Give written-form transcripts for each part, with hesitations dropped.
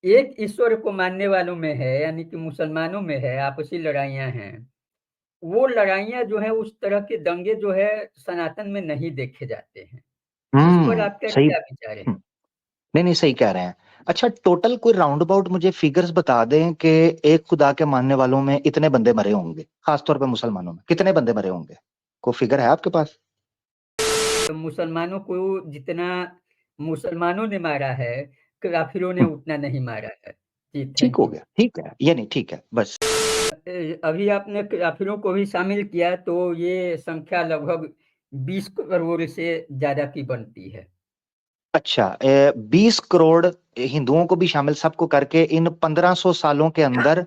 एक ईश्वर को मानने वालों में है, यानी कि मुसलमानों में है, आपसी लड़ाइयाँ हैं। वो लड़ाइयाँ जो हैं, उस तरह के दंगे जो है सनातन में नहीं देखे जाते हैं। इस पर आपका सही। क्या विचार है? नहीं नहीं, सही कह रहे हैं। अच्छा, टोटल कोई राउंड अबाउट मुझे फिगर्स बता दें कि एक खुदा के मानने वालों में इतने बंदे मरे होंगे, खासतौर पे मुसलमानों में कितने बंदे मरे होंगे? कोई फिगर है आपके पास? तो मुसलमानों को जितना मुसलमानों ने मारा है, काफिरों ने हम्म, उतना नहीं मारा है। जी, ठीक थैंक हो यू। गया, ठीक है, ये नहीं ठीक है बस। अभी आपने काफिरों को भी शामिल किया, तो ये संख्या लगभग 20 करोड़ से ज्यादा की बनती है। अच्छा, 20 करोड़ हिंदुओं को भी शामिल, सबको करके इन 1500 सालों के अंदर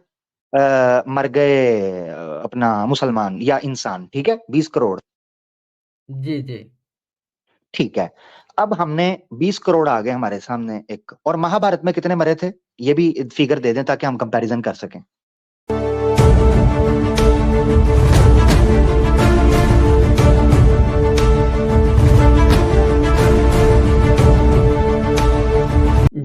मर गए अपना मुसलमान या इंसान, ठीक है, 20 करोड़। जी जी। ठीक है। अब हमने 20 करोड़ आ गए हमारे सामने एक, और महाभारत में कितने मरे थे? ये भी फिगर दे दें ताकि हम कंपैरिजन कर सकें।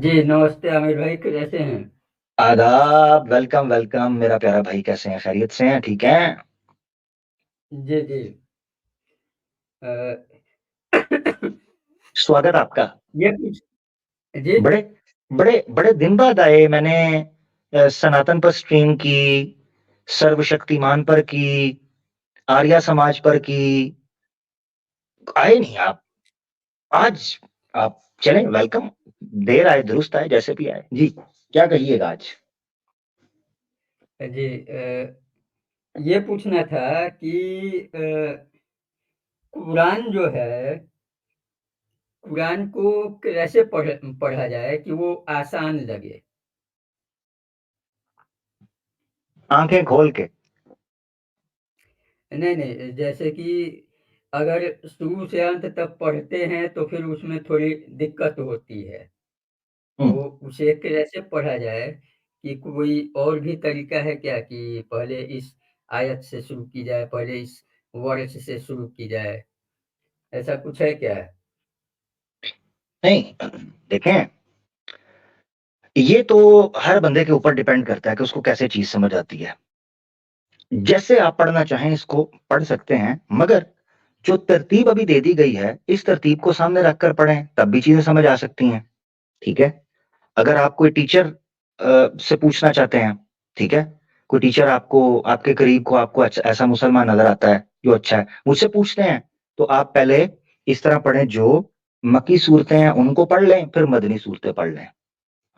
जी नमस्ते आमिर भाई, कैसे हैं? आदाब, वेलकम वेलकम मेरा प्यारा भाई, कैसे हैं? खैरियत से हैं? ठीक है। जी जी। अ, स्वागत आपका। ये कुछ जी। बड़े बड़े बड़े दिन बाद आए। मैंने सनातन पर स्ट्रीम की, सर्वशक्तिमान पर की, आर्या समाज पर की, आए नहीं आप। आज आप चलें, वेलकम। देर आए दुरुस्त आए, जैसे भी आए जी। क्या कहिएगा आज? जी ये पूछना था कि कुरान जो है, कुरान को कैसे पढ़ा जाए कि वो आसान लगे? आंखें खोल के। नहीं नहीं, जैसे कि अगर शुरू से अंत तक पढ़ते हैं तो फिर उसमें थोड़ी दिक्कत होती है। तो हम्म। उसे कैसे पढ़ा जाए? कि कोई और भी तरीका है क्या, कि पहले इस आयत से शुरू की जाए, पहले इस वर्ष से शुरू की जाए, ऐसा कुछ है क्या? नहीं, देखें, ये तो हर बंदे के ऊपर डिपेंड करता है कि उसको कैसे चीज समझ आती है। जैसे आप पढ़ना चाहें इसको पढ़ सकते हैं, मगर जो तरतीब अभी दे दी गई है, इस तरतीब को सामने रखकर पढ़ें, तब भी चीजें समझ आ सकती हैं। ठीक है। अगर आप कोई टीचर से पूछना चाहते हैं, ठीक है, कोई टीचर आपको, आपके करीब को आपको ऐसा मुसलमान नजर आता है जो अच्छा है, मुझसे पूछते हैं, तो आप पहले इस तरह पढ़ें, जो मक्की सूरतें हैं उनको पढ़ लें, फिर मदनी सूरतें पढ़ लें,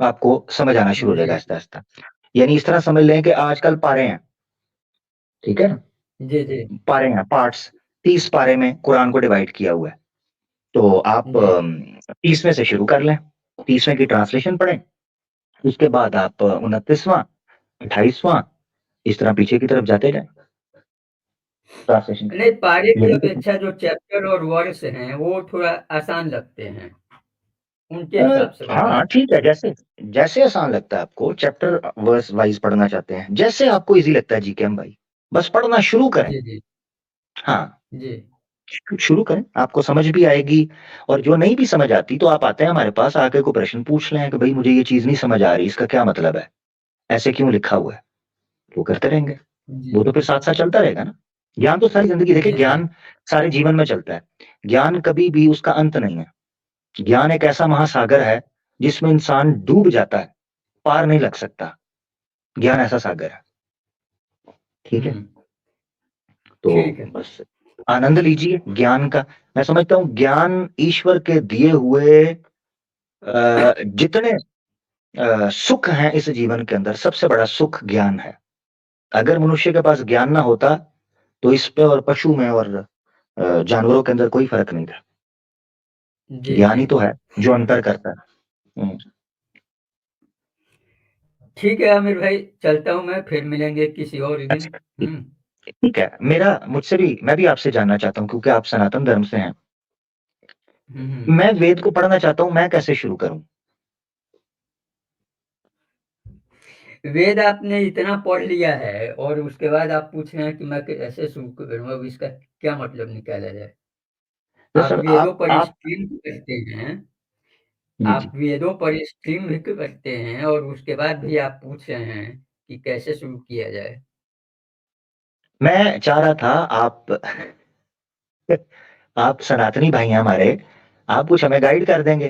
आपको समझ आना शुरू हो जी जाएगा आहिस्ता आहिस्ता। यानी इस तरह समझ लें कि आजकल पारे हैं, ठीक है ना, जी जी। पारे हैं, पार्ट्स, 30 पारे में कुरान को डिवाइड किया हुआ है। तो आप जी 30वें से शुरू कर लें, 30वें की ट्रांसलेशन पढ़ें, उसके बाद आप 29वां, 28वां, इस तरह पीछे की तरफ जाते जाएं ट्रांसलेशन के नहीं, पारे साथ। ये की भी देखें। अपेक्षा जो चैप्टर और वर्ष हैं वो थोड़ा आसान लगते हैं, उनके हिसाब से बता हाँ रहे ठीक है, जैसे जैसे आसान लगता है आपको, चैप्टर वर्स वाइज पढ़ना चाहते हैं, जैसे आपको इजी लगता है, जी के एम भाई, बस पढ़ना शुरू हैं। करें। जी जी। हाँ, जी शुरू करें, आपको समझ भी आएगी। और जो नहीं भी समझ आती, तो आप आते हैं हमारे पास, आके कोई प्रश्न पूछ लें कि भाई मुझे ये चीज नहीं समझ आ रही, इसका क्या मतलब है, ऐसे क्यों लिखा हुआ है, वो करते रहेंगे। जी। वो तो फिर साथ साथ चलता रहेगा ना। ज्ञान तो सारी जिंदगी, देखिए, जी जी। ज्ञान सारे जीवन में चलता है। ज्ञान कभी भी उसका अंत नहीं है। ज्ञान एक ऐसा महासागर है जिसमें इंसान डूब जाता है, पार नहीं लग सकता। ज्ञान ऐसा सागर है। ठीक है। हम्म। तो ठीक है। बस आनंद लीजिए ज्ञान का। मैं समझता हूँ ज्ञान ईश्वर के दिए हुए जितने सुख हैं इस जीवन के अंदर, सबसे बड़ा सुख ज्ञान है। अगर मनुष्य के पास ज्ञान ना होता, तो इस पे और पशु में और जानवरों के अंदर कोई फर्क नहीं था। जी ज्ञान जी। ही तो है जो अंतर करता है। ठीक है आमिर भाई, चलता हूँ मैं, फिर मिलेंगे किसी और दिन। अच्छा, ठीक है। मेरा मुझसे भी मैं भी आपसे जानना चाहता हूँ, क्योंकि आप सनातन धर्म से हैं। हम्म। मैं वेद को पढ़ना चाहता हूँ, मैं कैसे शुरू करूँ? वेद आपने इतना पढ़ लिया है और उसके बाद आप पूछ रहे हैं कि मैं कैसे शुरू करूँ, अब इसका क्या मतलब निकाला जाए? आप दरअसल वेदों पर आप स्ट्रीम करते हैं, जी, आप जी। वेदों पर स्ट्रीम भी करते हैं और उसके बाद भी आप पूछ रहे हैं कि कैसे शुरू किया जाए? मैं चाह रहा था आप सनातनी भाई हैं हमारे, आप कुछ हमें गाइड कर देंगे,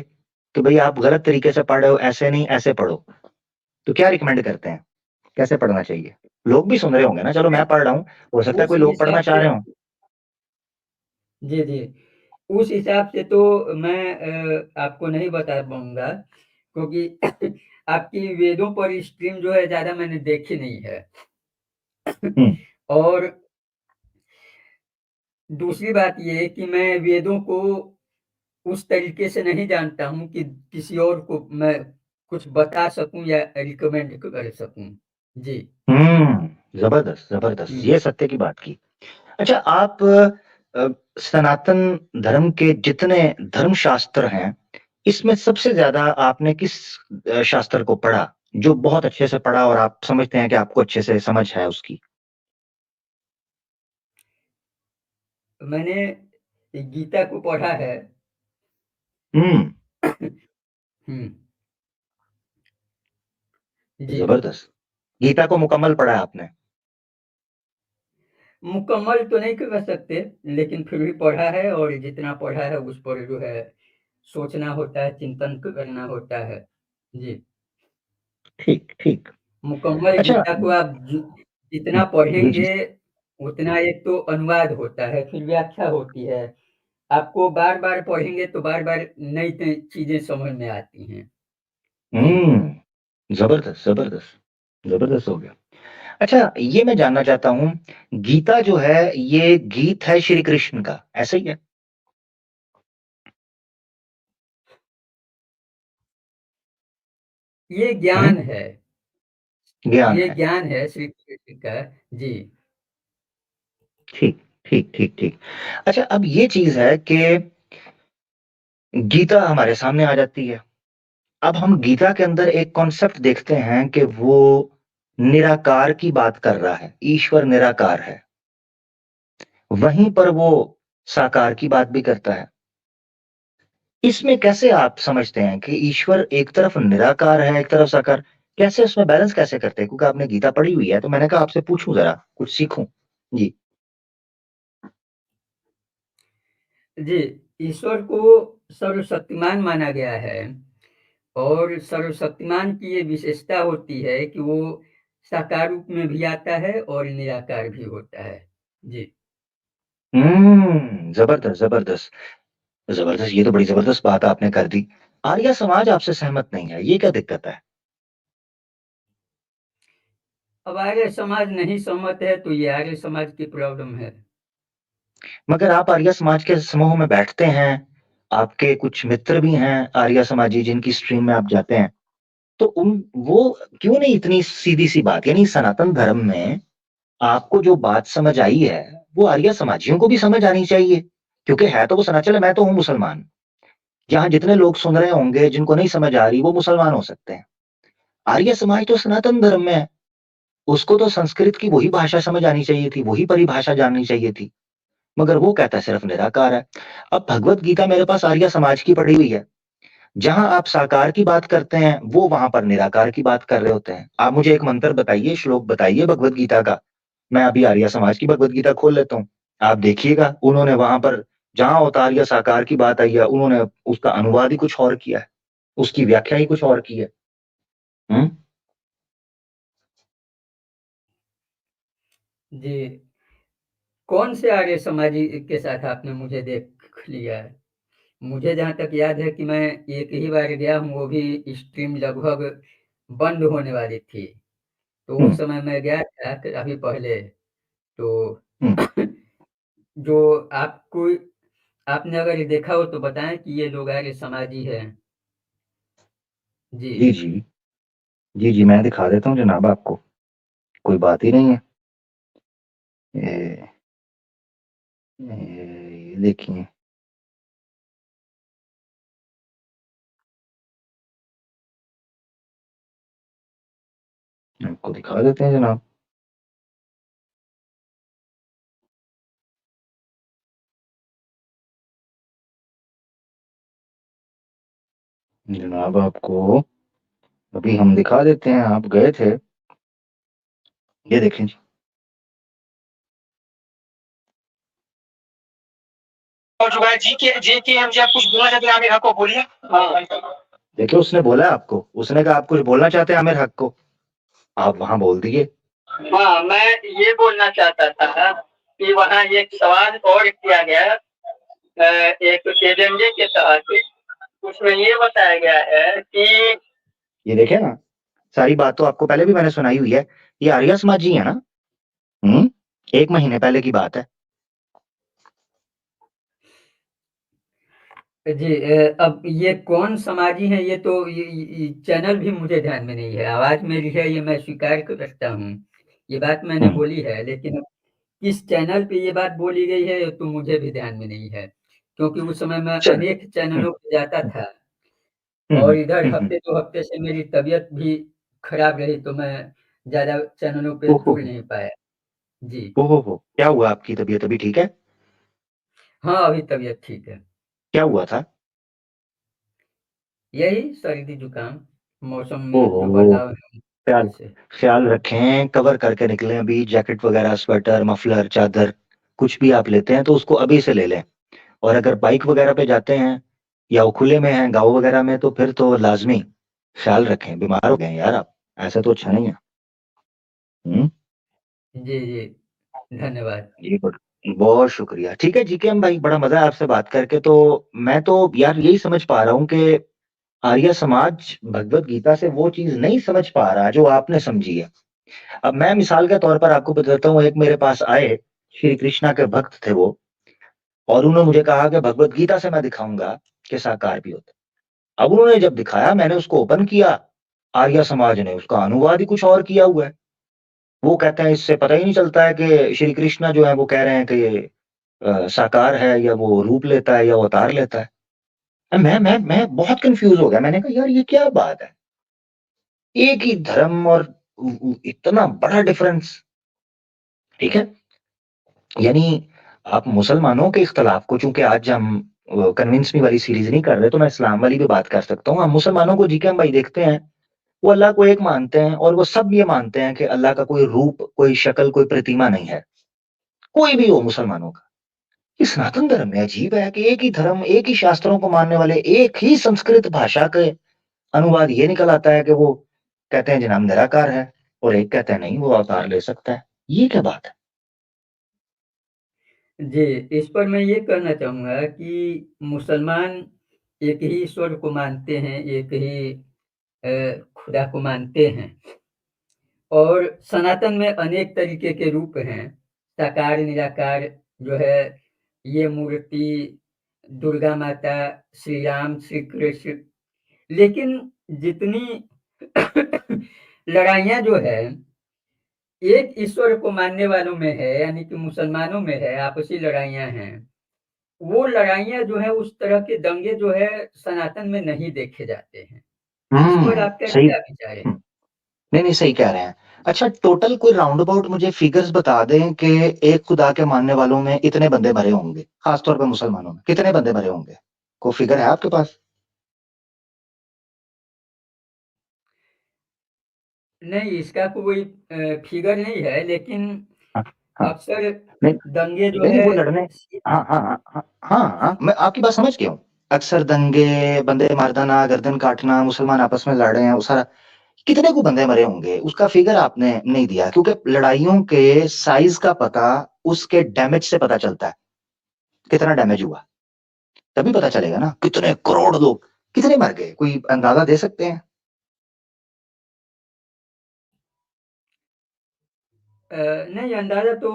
कि भई आप गलत तरीके से पढ़ रहे हो, ऐसे नहीं, ऐसे पढ़ो। तो क्या रिकमेंड करते हैं? कैसे पढ़ना चाहिए? लोग भी सुन रहे होंगे ना, चलो मैं पढ़ रहा हूँ, हो सकता है उस कोई लोग पढ़ना हिसाब चाह से रहे हों। जी, जी। उस हिसाब से तो मैं आपको नहीं बता पाऊँगा क्योंकि आपकी वेदों पर स्ट्रीम जो है ज़्यादा मैंने देखी नहीं है। हुँ, और दूसरी बात ये है कि मैं वेदों को उस तरीके से नहीं जानता हूँ कि किसी और को मैं कुछ बता सकूँ या रिकमेंड कर सकूँ। जी। ज़बरदस्त, ज़बरदस्त, हुँ। ये सत्य की बात की। अच्छा आप सनातन धर्म के जितने धर्मशास्त्र हैं, इसमें सबसे ज़्यादा आपने किस शास्त्र को पढ़ा, जो बहुत अच्छे से पढ़ा और आप समझते हैं कि आपको अच्छे से समझ है उसकी? मैंने गीता को पढ़ा है। हुँ, हुँ। जी। ज़बरदस्त। गीता को मुकम्मल पढ़ा है आपने? मुकम्मल तो नहीं कह सकते, लेकिन फिर भी पढ़ा है और जितना पढ़ा है उस पर जो है सोचना होता है, चिंतन करना होता है। जी। ठीक, ठीक। मुकम्मल अच्छा गीता को आप जितना जी, जी। पढ़ेंगे, उतना एक तो अनुवाद होता है, फिर व्याख्या होती है। आपको बार-बार पढ़ेंगे तो बार-बार नई-नई चीज़ें समझ में आती हैं। जी। हुँ, ज़बरदस्त, ज़बरदस्त, ज़बरदस्त हो गया। अच्छा ये मैं जानना चाहता हूँ, गीता जो है ये गीत है श्री कृष्ण का, ऐसा ही है? ये हुँ, ज्ञान है, ज्ञान ये है। ज्ञान है श्री कृष्ण का। जी। ठीक, ठीक, ठीक, ठीक। अच्छा अब ये चीज़ है कि गीता हमारे सामने आ जाती है। अब हम गीता के अंदर एक कॉन्सेप्ट देखते हैं कि वो निराकार की बात कर रहा है, ईश्वर निराकार है। वहीं पर वो साकार की बात भी करता है। इसमें कैसे आप समझते हैं कि ईश्वर एक तरफ निराकार है, एक तरफ साकार, कैसे उसमें बैलेंस कैसे करते हैं? क्योंकि आपने गीता पढ़ी हुई है, तो मैंने कहा आपसे पूछूँ ज़रा, कुछ सीखूँ। जी। जी, ईश्वर को सर्वशक्तिमान माना गया है और सर्वशक्तिमान की ये विशेषता होती है कि वो साकार रूप में भी आता है और निराकार भी होता है। जी। ज़बरदस्त, ज़बरदस्त, ज़बरदस्त, ये तो बड़ी ज़बरदस्त बात आपने कर दी। आर्य समाज आपसे सहमत नहीं है, ये क्या दिक्कत है? अब आर्य समाज नहीं सहमत है तो ये आर्य समाज की प्रॉब्लम है। मगर आप आर्य समाज के समूह में बैठते हैं, आपके कुछ मित्र भी हैं आर्य समाजी जिनकी स्ट्रीम में आप जाते हैं, तो उन वो क्यों नहीं इतनी सीधी-सी बात यानी सनातन धर्म में आपको जो बात समझ आई है, वो आर्य समाजियों को भी समझ आनी चाहिए, क्योंकि है तो वो चलो मैं तो हूँ मुसलमान, यहाँ जितने लोग सुन रहे होंगे जिनको नहीं समझ आ रही वो मुसलमान हो सकते हैं। आर्य समाज तो सनातन धर्म में है, उसको तो संस्कृत की वही भाषा समझ आनी चाहिए थी, वही परिभाषा जाननी चाहिए थी, मगर वो कहता है सिर्फ निराकार है। अब भगवत गीता मेरे पास आर्य समाज की पढ़ी हुई है, जहाँ आप साकार की बात करते हैं, वो वहाँ पर निराकार की बात कर रहे होते हैं। आप मुझे एक मंत्र बताइए, श्लोक बताइए भगवत गीता का, मैं अभी आर्य समाज की भगवत गीता खोल लेता हूँ। आप देखिएगा, उन्होंने वहाँ पर जहाँ अवतार साकार की बात आई है, उन्होंने उसका अनुवाद ही कुछ और किया है, उसकी व्याख्या ही कुछ और की है। हुँ? जी, कौन से आर्य समाजी के साथ आपने मुझे देख लिया है? मुझे जहाँ तक याद है कि मैं एक ही बार गया हूँ, वो भी स्ट्रीम लगभग बंद होने वाली थी। तो हुँ, उस समय मैं गया था अभी पहले, तो हुँ। जो आपको आपने अगर ये देखा हो तो बताएँ कि ये लोग आर्य समाजी हैं। जी। जी, जी। जी, जी, मैं दिखा देता हूँ जनाब आपको, कोई बात ही नहीं है। ये ये देखिए, आपको दिखा देते हैं जनाब। जनाब आपको अभी हम दिखा देते हैं, आप गए थे, ये देखें जी। जी हम आप कुछ बोलना चाहते हैं आमिर हक को, बोलिए। देखिए उसने बोला आपको, उसने कहा आप कुछ बोलना चाहते हैं आमिर हक को, आप वहां बोल दिए। हाँ, मैं ये बोलना चाहता था कि वहाँ एक सवाल और किया गया एक एजेंडे के तहत, उसमें ये बताया गया है कि ये देखे ना, सारी बात तो आपको पहले भी मैंने सुनाई हुई है, ये आर्य समाजी है ना। 1 महीने पहले की बात है। जी अब ये कौन समाजी हैं, ये तो ये चैनल भी मुझे ध्यान में नहीं है। आवाज मेरी है, ये मैं स्वीकार करता हूँ, ये बात मैंने बोली है, लेकिन अब किस चैनल पे ये बात बोली गई है ये तो मुझे भी ध्यान में नहीं है, क्योंकि उस समय मैं चल अनेक चैनलों पे जाता था हम्म और इधर हम्म हम्म, हफ्ते 2 हफ्ते से मेरी तबीयत भी खराब रही, तो मैं ज्यादा चैनलों पे ओहो जुड़ नहीं पाया। जी ओहो, क्या हुआ, आपकी तबीयत अभी ठीक है? हाँ, अभी तबीयत ठीक है। क्या हुआ था? यही सर्दी जुकाम, मौसम में जो ओहो, बदलाव है ख्याल इससे। ख्याल रखें, कवर करके निकलें अभी, जैकेट वगैरह, स्वेटर, मफलर, चादर, कुछ भी आप लेते हैं तो उसको अभी से ले लें। और अगर बाइक वगैरह पे जाते हैं या वो खुले में हैं गाँव वगैरह में, तो फिर तो लाजमी ख्याल रखें, बीमार हो गए हैं यार आप, ऐसा तो अच्छा नहीं है। हम्म जी जी, धन्यवाद। जी बहुत शुक्रिया। ठीक है जी के हम भाई, बड़ा मजा है आपसे बात करके। तो मैं तो यार यही समझ पा रहा हूँ कि आर्य समाज भगवत गीता से वो चीज नहीं समझ पा रहा जो आपने समझी है। अब मैं मिसाल के तौर पर आपको बताता हूँ, एक मेरे पास आए, श्री कृष्णा के भक्त थे वो, और उन्होंने मुझे कहा कि भगवत गीता से मैं दिखाऊंगा कि साकार भी होता है। अब उन्होंने जब दिखाया, मैंने उसको ओपन किया, आर्य समाज ने उसका अनुवाद ही कुछ और किया हुआ है। वो कहते हैं इससे पता ही नहीं चलता है कि श्री कृष्णा जो है वो कह रहे हैं कि ये साकार है, या वो रूप लेता है, या वो अवतार लेता है। मैं बहुत कंफ्यूज हो गया, मैंने कहा यार ये क्या बात है, एक ही धर्म और इतना बड़ा डिफरेंस। ठीक है, यानी आप मुसलमानों के इख्तलाफ को, चूंकि आज हम कन्विंस मी वाली सीरीज नहीं कर रहे, तो मैं इस्लाम वाली भी बात कर सकता हूँ। हम मुसलमानों को जी के हम भाई देखते हैं, वो अल्लाह को एक मानते हैं, और वो सब ये मानते हैं कि अल्लाह का कोई रूप, कोई शक्ल, कोई प्रतिमा नहीं है, कोई भी हो मुसलमानों का। ये सनातन धर्म में अजीब है कि एक ही धर्म, एक ही शास्त्रों को मानने वाले, एक ही संस्कृत भाषा के अनुवाद ये निकल आता है कि वो कहते हैं जनाब निराकार है, और एक कहते हैं नहीं वो अवतार ले सकता है। ये क्या बात है? जी, इस पर मैं ये कहना चाहूँगा कि मुसलमान एक ही ईश्वर को मानते हैं, एक ही खुदा को मानते हैं, और सनातन में अनेक तरीके के रूप हैं, साकार, निराकार जो है, ये मूर्ति, दुर्गा माता, श्री राम, श्री कृष्ण। लेकिन जितनी लड़ाइयाँ जो है, एक ईश्वर को मानने वालों में है, यानी कि मुसलमानों में है, आपसी लड़ाइयाँ हैं। वो लड़ाइयाँ जो है, उस तरह के दंगे जो है सनातन में नहीं देखे जाते हैं। इस पर आपका सही। क्या विचार है? नहीं नहीं, सही कह रहे हैं। अच्छा, टोटल कोई राउंड अबाउट मुझे फिगर्स बता दें कि एक खुदा के मानने वालों में इतने बंदे मरे होंगे, खासतौर पर मुसलमानों में कितने बंदे मरे होंगे, कोई फिगर है आपके पास? नहीं, इसका कोई फिगर नहीं है, लेकिन हाँ हाँ, अक्सर नहीं दंगे जो नहीं नहीं, है। वो लड़ने, हाँ हाँ हाँ हाँ हाँ हाँ, मैं आपकी बात समझ गया हूँ। अक्सर दंगे, बंदे मारदाना, गर्दन काटना, मुसलमान आपस में लड़ रहे हैं, वो सारा, कितने को बंदे मरे होंगे उसका फिगर आपने नहीं दिया, क्योंकि लड़ाइयों के साइज का पता उसके डैमेज से पता चलता है, कितना डैमेज हुआ, तभी पता चलेगा ना कितने करोड़ लोग कितने मर गए, कोई अंदाजा दे सकते हैं? नहीं, अंदाजा तो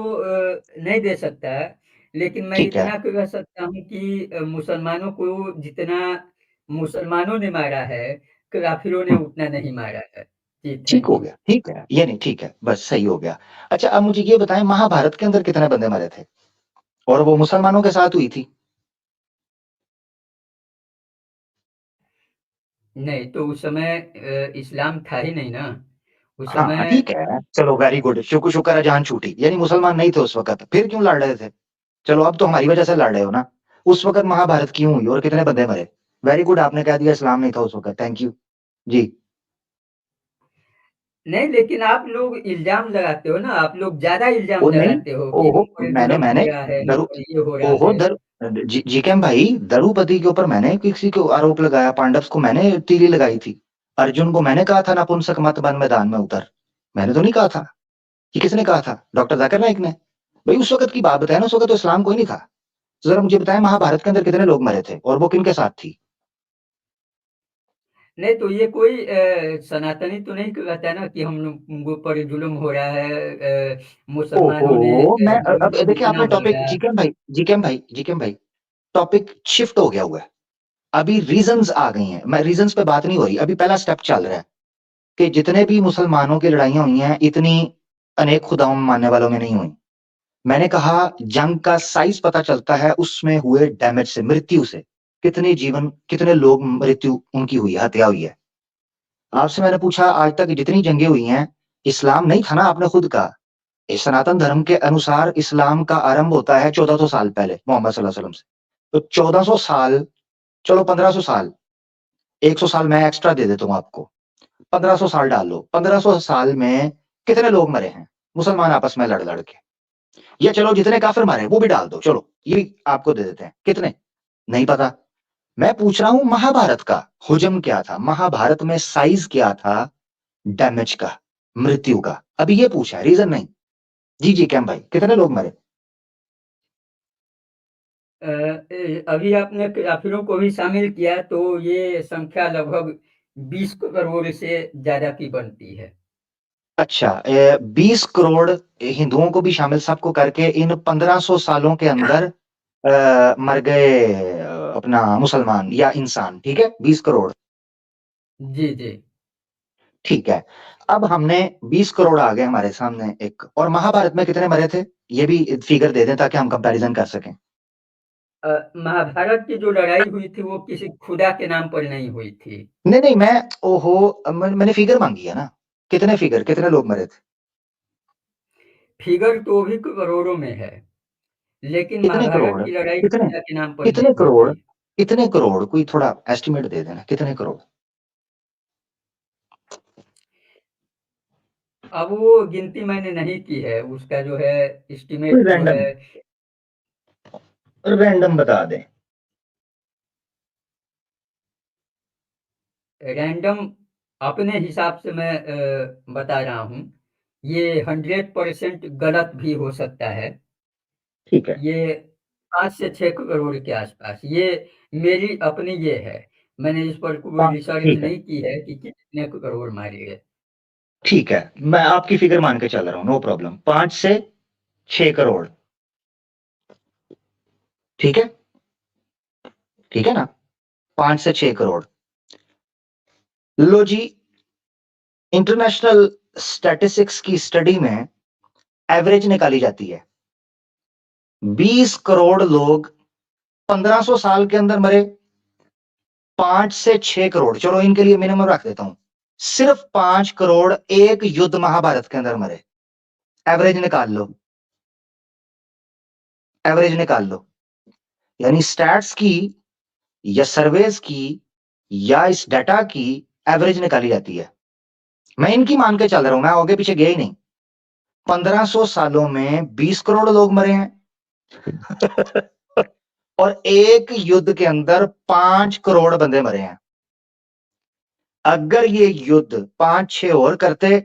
नहीं दे सकता है, लेकिन मैं ठीक है, इतना कह सकता हूँ कि मुसलमानों को जितना मुसलमानों ने मारा है, काफिरों ने उतना नहीं मारा है। जी, ठीक थैंक हो यू। गया, ठीक है, ये नहीं, ठीक है, बस सही हो गया। अच्छा, अब मुझे ये बताएं, महाभारत के अंदर कितने बंदे मरे थे, और वो मुसलमानों के साथ हुई थी? नहीं, तो उस समय इस्लाम था ही नहीं ना, उस हाँ समय। ठीक है, चलो वेरी गुड, शुक्र शुक्र है जान छूटी, यानी मुसलमान नहीं थे उस वक्त, फिर क्यों लड़ रहे थे? चलो अब तो हमारी वजह से लड़ रहे हो ना। उस वक्त महाभारत क्यों हुई और कितने बंदे मरे? वेरी गुड, आपने कह दिया इस्लाम नहीं था उस वक्त, थैंक यू जी। नहीं, लेकिन आप लोग इल्जाम लगाते हो ना, आप लोग ज्यादा इल्जाम ओ नहीं, लगाते हो कि ओहो, इन पर मैंने जुल्म हो मैंने रहा है, इन दरु पर ये हो रहा ओहो है। दर जीकेम भाई, द्रौपदी के ऊपर मैंने किसी को आरोप लगाया, पांडव को मैंने तीली लगाई थी, अर्जुन को मैंने कहा था नपुंसक मत बन मैदान में उतर, मैंने तो नहीं कहा था। ये किसने कहा था? डॉक्टर जाकिर नाइक ने। भाई उस वक्त की बात बताए ना, उस वक्त तो इस्लाम कोई नहीं था। तो जरा मुझे बताएं महाभारत के अंदर कितने लोग मरे थे और वो किनके साथ थी? नहीं तो ये कोई सनातनी तो नहीं कहता है ना कि हम लोग पर जुल्म हो रहा है, मुसलमानों ने ओहो, मैं जुल्म अब देखिए इतना आपने टॉपिक, बढ़ाया। जीकेम भाई टॉपिक शिफ्ट हो गया हुआ है। अभी रीजंस आ गई हैं, मैं रीजंस पे बात नहीं हो रही, अभी पहला स्टेप चल रहा है कि जितने भी मुसलमानों की लड़ाइयां हुई हैं इतनी अनेक खुदाओं मानने वालों में नहीं हुई। मैंने कहा जंग का साइज पता चलता है उसमें हुए डैमेज से, मृत्यु से, कितने जीवन, कितने लोग मृत्यु उनकी हुई है, हत्या हुई है। आपसे मैंने पूछा आज तक जितनी जंगें हुई हैं, इस्लाम नहीं था ना, आपने खुद कहा। इस सनातन धर्म के अनुसार इस्लाम का आरंभ होता है 1400 साल पहले मोहम्मद सल्लल्लाहु अलैहि वसल्लम से। तो 1400 साल, चलो 1500 साल, 100 साल मैं एक्स्ट्रा दे देता हूं आपको, 1500 साल डाल लो, 1500 साल में कितने लोग मरे हैं मुसलमान आपस में लड़ लड़ के? या चलो जितने काफिर मारे वो भी डाल दो, चलो ये भी आपको दे देते हैं, कितने? नहीं पता। मैं पूछ रहा हूं महाभारत का हुजम क्या था, महाभारत में साइज क्या था डैमेज का, मृत्यु का, अभी ये पूछा है, रीजन नहीं। जी जी कैम भाई, कितने लोग मरे? अभी आपने काफिरों को भी शामिल किया तो ये संख्या लगभग 20 करोड़ से ज्यादा की बनती है। अच्छा, 20 करोड़ हिंदुओं को भी शामिल, सबको करके इन 1500 सालों के अंदर मर गए अपना मुसलमान या इंसान, ठीक है, 20 करोड़। जी जी। ठीक है, अब हमने 20 करोड़ आ गए हमारे सामने एक, और महाभारत में कितने मरे थे ये भी फिगर दे दें ताकि हम कंपैरिजन कर सकें। महाभारत की जो लड़ाई हुई थी वो किसी खुदा के नाम पर नहीं हुई थी। नहीं नहीं, मैं, ओहो, मैंने फिगर मांगी है ना, कितने फिगर, कितने लोग मरे थे? फिगर तो भी करोड़ों में है, लेकिन कितने महाभारत करोड़, की लड़ाई कितने, खुदा के नाम पर नहीं कितने हुई करोड़, थी। कितने करोड़, कोई थोड़ा एस्टिमेट दे देना, कितने करोड़? अब वो गिनती मैंने नहीं की है, उसका जो है कोई एस्टिमेट जो है। रैंडम, रैंडम बता दें। रैंडम अपने हिसाब से मैं बता रहा हूँ। ये 100% गलत भी हो सकता है। ठीक है, ये 5 से 6 करोड़ के आसपास, ये मेरी अपनी ये है। मैंने इस पर कोई रिसर्च ठीक है, नहीं की है कि कितने करोड़ मारे गए। ठीक है, मैं आपकी फिगर मान के चल रहा हूं, नो प्रॉब्लम, 5 से 6 करोड़, ठीक है, ठीक है ना, 5 से 6 करोड़। लो जी, इंटरनेशनल स्टैटिस्टिक्स की स्टडी में एवरेज निकाली जाती है, 20 करोड़ लोग 1500 साल के अंदर मरे, 5 से 6 करोड़, चलो इनके लिए मिनिमम रख देता हूं, सिर्फ 5 करोड़ एक युद्ध महाभारत के अंदर मरे। एवरेज निकाल लो, एवरेज निकाल लो, यानी स्टैट्स की या सर्वेज की या इस डाटा की एवरेज निकाली जाती है। मैं इनकी मान के चल रहा हूं, मैं आगे पीछे गया ही नहीं। 1500 सालों में 20 करोड़ लोग मरे हैं और एक युद्ध के अंदर 5 करोड़ बंदे मरे हैं। अगर ये युद्ध 5-6 और करते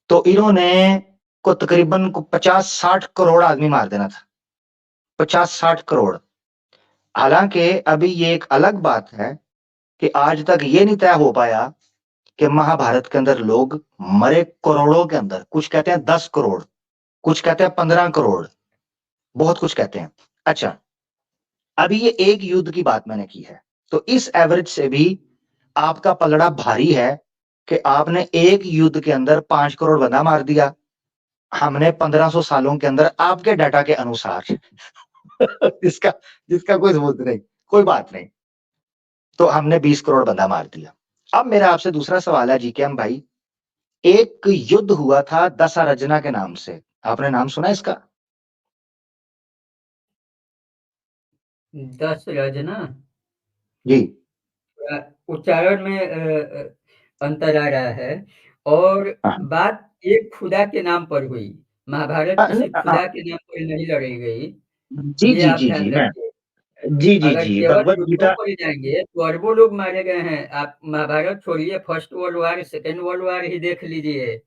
तो इन्होंने को तकरीबन को 50-60 करोड़ आदमी मार देना था, 50-60 करोड़। हालांकि अभी ये एक अलग बात है कि आज तक ये नहीं तय हो पाया कि महाभारत के अंदर लोग मरे करोड़ों के अंदर, कुछ कहते हैं 10 करोड़, कुछ कहते हैं 15 करोड़, बहुत कुछ कहते हैं। अच्छा, अभी ये एक युद्ध की बात मैंने की है, तो इस एवरेज से भी आपका पलड़ा भारी है कि आपने एक युद्ध के अंदर 5 करोड़ बंदा मार दिया, हमने 1500 सालों के अंदर आपके डाटा के अनुसार जिसका जिसका कोई सबूत नहीं, कोई बात नहीं, तो हमने 20 करोड़ बंदा मार दिया। अब मेरा आपसे दूसरा सवाल है जी के हम भाई, एक युद्ध हुआ था दशारजना के नाम से, आपने नाम सुना इसका? 10 रजना। जी। उच्चारण में अंतर आ रहा है। और हाँ। बात एक खुदा के नाम पर हुई, महाभारत किसी खुदा के नाम पर नहीं लड़ी गई, जी ये जी आप जी ध्यान जी मैं रखिए। जी जी अगर जी केवल भगवत युद्धों गीता। पर ही जाएंगे तो अरबों लोग मारे गए हैं। आप महाभारत छोड़िए, first world war, second world war ही देख लीजिए,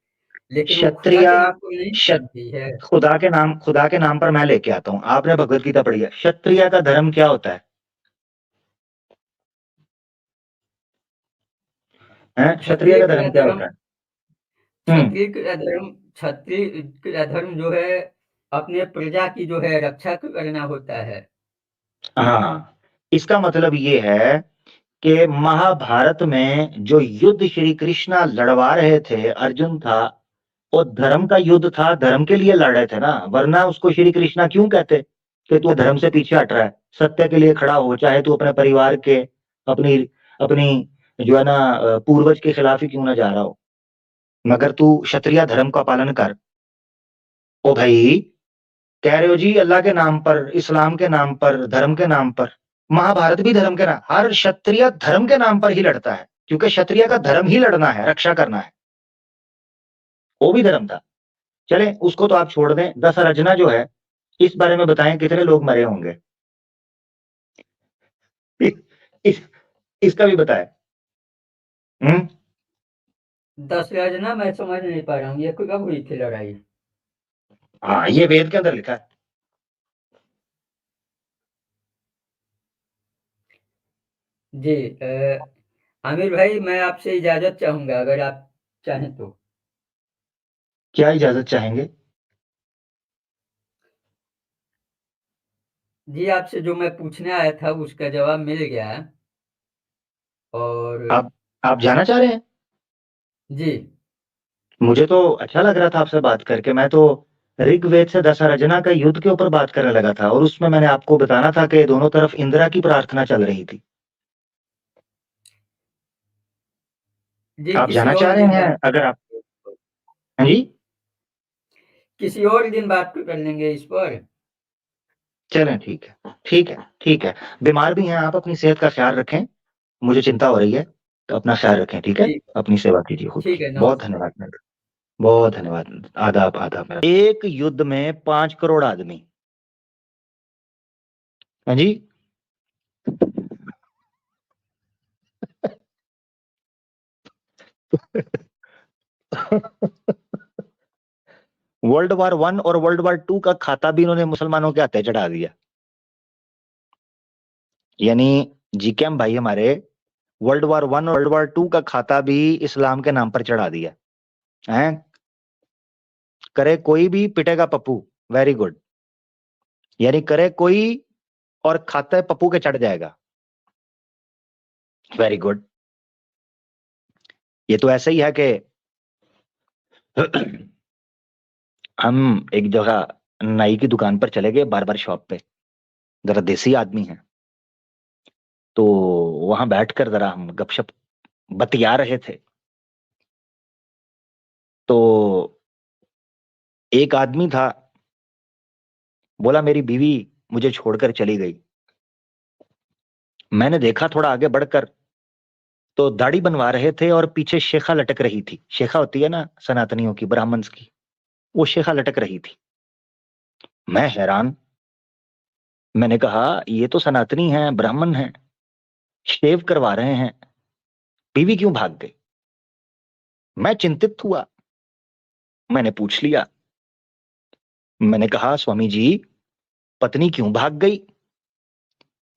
लेकिन वो खुदा क्षत्रिय के नाम पर नहीं क्षत लड़ी है। खुदा के नाम पर मैं लेके आता हूँ। आपने भगवत गीता पढ़ी है? क्षत्रिय का धर्म क्या होता है? क्षत्रिय क्षत्रिय का का धर्म क्या धर्म होता है? हम्म। क्षत्रिय का धर्म जो है अपने प्रजा की जो है रक्षा करना होता है। हाँ, इसका मतलब ये है कि महाभारत में जो युद्ध श्री कृष्णा लड़वा रहे थे, अर्जुन था, वो धर्म का युद्ध था, धर्म के लिए लड़ रहे थे ना, वरना उसको श्री कृष्णा क्यों कहते कि तू धर्म से पीछे हट रहा है, सत्य के लिए खड़ा हो, चाहे तू अपने परिवार के, अपनी अपनी जो है ना पूर्वज के खिलाफ ही क्यों ना जा रहा हो, मगर तू क्षत्रिय धर्म का पालन कर। ओ भाई, कह रहे हो जी अल्लाह के नाम पर, इस्लाम के नाम पर, धर्म के नाम पर। महाभारत भी धर्म के नाम, हर क्षत्रिय धर्म के नाम पर ही लड़ता है, क्योंकि क्षत्रिय का धर्म ही लड़ना है, रक्षा करना है। वो भी धर्म था। चले उसको तो आप छोड़ दें, दशरचना जो है, इस बारे में बताएं कितने लोग मरे होंगे। इस, इसका भी बताएं। हम्म। दस योजना मैं समझ नहीं पा रहा हूँ, ये कब हुई थी लड़ाई? हाँ, ये वेद के अंदर लिखा है। जी। आमिर भाई, मैं आपसे इजाजत चाहूंगा, अगर आप चाहें तो। क्या इजाजत चाहेंगे? जी, आपसे जो मैं पूछने आया था उसका जवाब मिल गया। और आप आप जाना चाह रहे हैं? जी। मुझे तो अच्छा लग रहा था आपसे बात करके। मैं तो ऋग्वेद से दशरचना का युद्ध के ऊपर बात करने लगा था, और उसमें मैंने आपको बताना था कि दोनों तरफ इंदिरा की प्रार्थना चल रही थी। जी, आप किसी जाना चाह और रहे दिन हैं बात अगर आप? हाँ जी। किसी और दिन बात कर लेंगे इस पर। चलें, ठीक है, ठीक है, ठीक है। बीमार भी हैं आप, अपनी सेहत का ख्याल रखें। मुझे चिंता हो रही है, तो अपना ख्याल रखें, ठीक है? ठीक। अपनी सेवा कीजिए खुद ठीक की। है, बहुत नमस्ते। धन्यवाद मेरे, बहुत धन्यवाद। आदाब, आदाब मेरा। एक युद्ध में 5 करोड़ आदमी। हाँ जी। वर्ल्ड वार 1 और वर्ल्ड वार 2 का खाता भी इन्होंने मुसलमानों के हाथे चढ़ा दिया। यानी जीकेएम भाई हमारे, वर्ल्ड वार 1 और वर्ल्ड वार 2 का खाता भी इस्लाम के नाम पर चढ़ा दिया है। करे कोई भी पिटेगा पप्पू। Very good. यानी करे कोई और खाता है पप्पू के चढ़ जाएगा। Very good. ये तो ऐसा ही है कि हम एक जगह नाई की दुकान पर चले गए, बार्बर शॉप पे। जरा देसी आदमी है, तो वहां बैठकर जरा हम गपशप बतिया रहे थे। तो एक आदमी था, बोला मेरी बीवी मुझे छोड़कर चली गई। मैंने देखा थोड़ा आगे बढ़कर, तो दाढ़ी बनवा रहे थे और पीछे शेखा लटक रही थी। शेखा होती है ना सनातनियों की, ब्राह्मण्स की, वो शेखा लटक रही थी। मैं हैरान। मैंने कहा ये तो सनातनी हैं, ब्राह्मण हैं, शेव करवा रहे हैं, बीवी क्यों भाग गई? मैं चिंतित हुआ। मैंने पूछ लिया। मैंने कहा स्वामी जी, पत्नी क्यों भाग गई?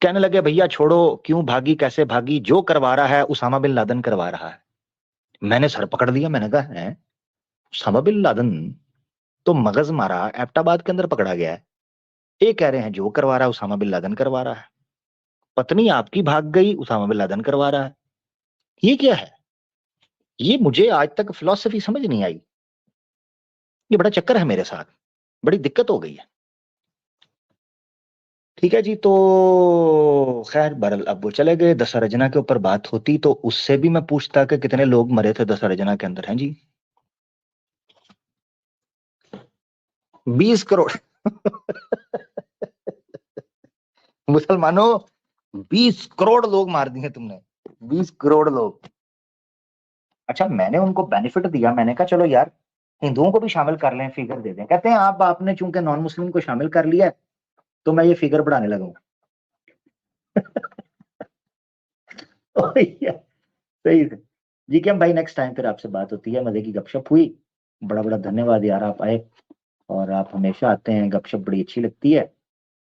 कहने लगे भैया छोड़ो, क्यों भागी, कैसे भागी, जो करवा रहा है उसामा बिन लादेन करवा रहा है। मैंने सर पकड़ लिया। मैंने कहा है, उसामा बिन लादेन तो मगज मारा एबटाबाद के अंदर पकड़ा गया है, ये कह रहे हैं जो करवा रहा है उसामा बिन लादेन करवा रहा है, पत्नी आपकी भाग गई, उसामा बिन लादेन करवा रहा है, ये क्या है? ये मुझे आज तक फिलॉसफी समझ नहीं आई। ये बड़ा चक्कर है मेरे साथ, बड़ी दिक्कत हो गई है। ठीक है जी, तो खैर बहरहाल अब वो चले गए। दशरचना के ऊपर बात होती तो उससे भी मैं पूछता कि कितने लोग मरे थे दशरचना के अंदर, हैं जी? 20 करोड़। मुसलमानों, 20 करोड़ लोग मार दिए तुमने, 20 करोड़ लोग। अच्छा, मैंने उनको बेनिफिट दिया, मैंने कहा चलो यार हिंदुओं को भी शामिल कर लें, फिगर दे दें। कहते हैं आपने चूंकि नॉन मुस्लिम को शामिल कर लिया तो मैं ये फिगर बढ़ाने लगा। सही है जी। क्या भाई, नेक्स्ट टाइम फिर आपसे बात होती है, मजे की गपशप हुई। बड़ा बड़ा धन्यवाद यार, आप आए और आप हमेशा आते हैं, गपशप बड़ी अच्छी लगती है।